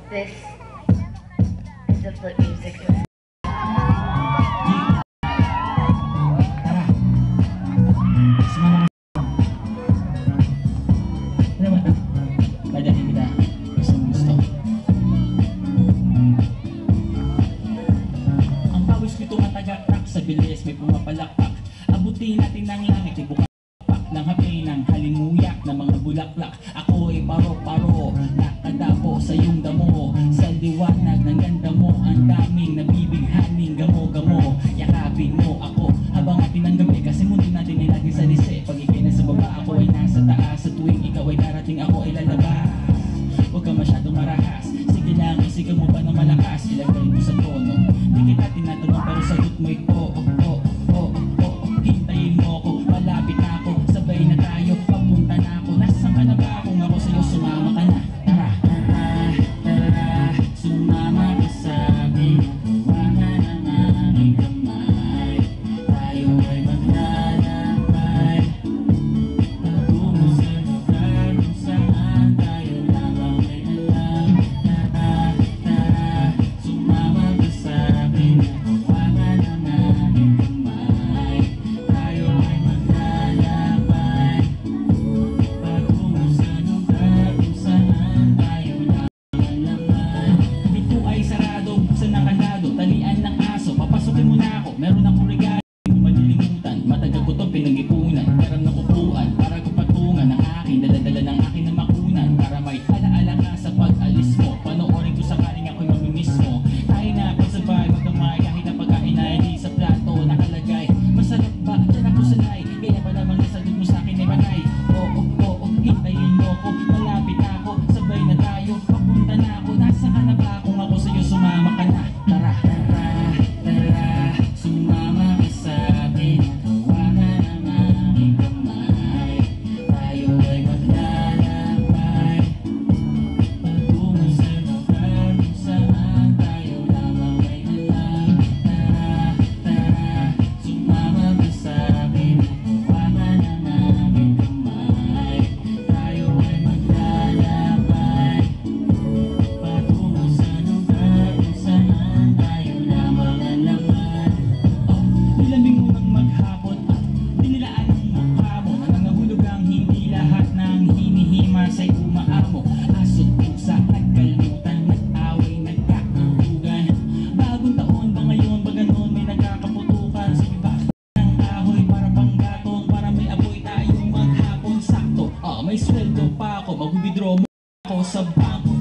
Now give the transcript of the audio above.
This is the flip music. Sa bilis may pumapalakpak. Abutin natin ng langit, ay bukapak ng hapi ng halimuyak na mga bulaklak. Ako ay paro-paro, nakadapo sa iyong damo. Sa liwanag ng ganda mo, ang daming nabibighaning gamo-gamo. Yakapin mo ako habang atin ang gabi, kasi mundo natin ay lagi sa lise. Pag ikay nasa baba, ako ay nasa taas. Sa tuwing ikaw ay darating, ako ay lalabas. Huwag ka masyadong marahas, sige lang, isigaw mo pa na malakas. Ilagay mo sa tono, di kita tinatanong pero sagot mo ito. Hintayin mo ako, malapit na ako, sabay na tayo, papunta na ako. Nasaan ka na ba? Kung ako sa'yo, sumama ka na. Tara, tara, sumama ka sa'kin. Hawakan ang aking kamay, tayo ay maglalakbay patungo sa lugar kung saan tayo lamang ay alam. Tara, tara, sumama ka sa'kin. Hawakan ang aking kamay, tayo ay maglalakbay patungo sa lugar kung saan tayo lamang alam. Ito ay sarado, buksan ng kandado, talian ng aso, papasukin mo na ako, meron akong regalo. Hindi mo malilimutan, matagal ko itong pinag-ipunan. Karam na upuan, para ko patungan ang aking daladala ng aking na makunan. Para may alaala ka sa pag-alis mo, panoorin ko sakaling ako'y mamimiss mo. Tayo na pagsabay, magkamay, kahit na pagkain ay hindi sa plato nakalagay. Masarap ba? Diyan ako sanay, kaya pala mga sagot mo sa akin ay bagay. Oo, hintayin mo ko, malapit na ako, sabay na tayo, papunta na ako. Nasa ka na ba? Kung ako sa'yo, sumama ka na. Tara, tara, tara, sumama ka sa'kin. Hawakan ang aking kamay, tayo ay maglalakbay patungo sa lugar kung saan tayo lamang ay alam. Tara, tara, sumama ka sa'kin. Hawakan ang aking kamay, tayo ay maglalakbay patungo sa lugar kung saan tayo lamang alam. Nilamig mo ng maghapon at dinilaan ang mukha mo. Nangangahulog ang hindi lahat ng hinihima sa'y umaamo. Aso't pusa, nagkalutan, nag-away, nagkakahugan. Bagong taon ba ngayon, ba ganon may nagkakaputukan? Sige ba ng kahoy para panggatong, para may apoy tayong maghapon. Sakto, may sweldo pa ako, mag-withdraw mo ako sa bangko.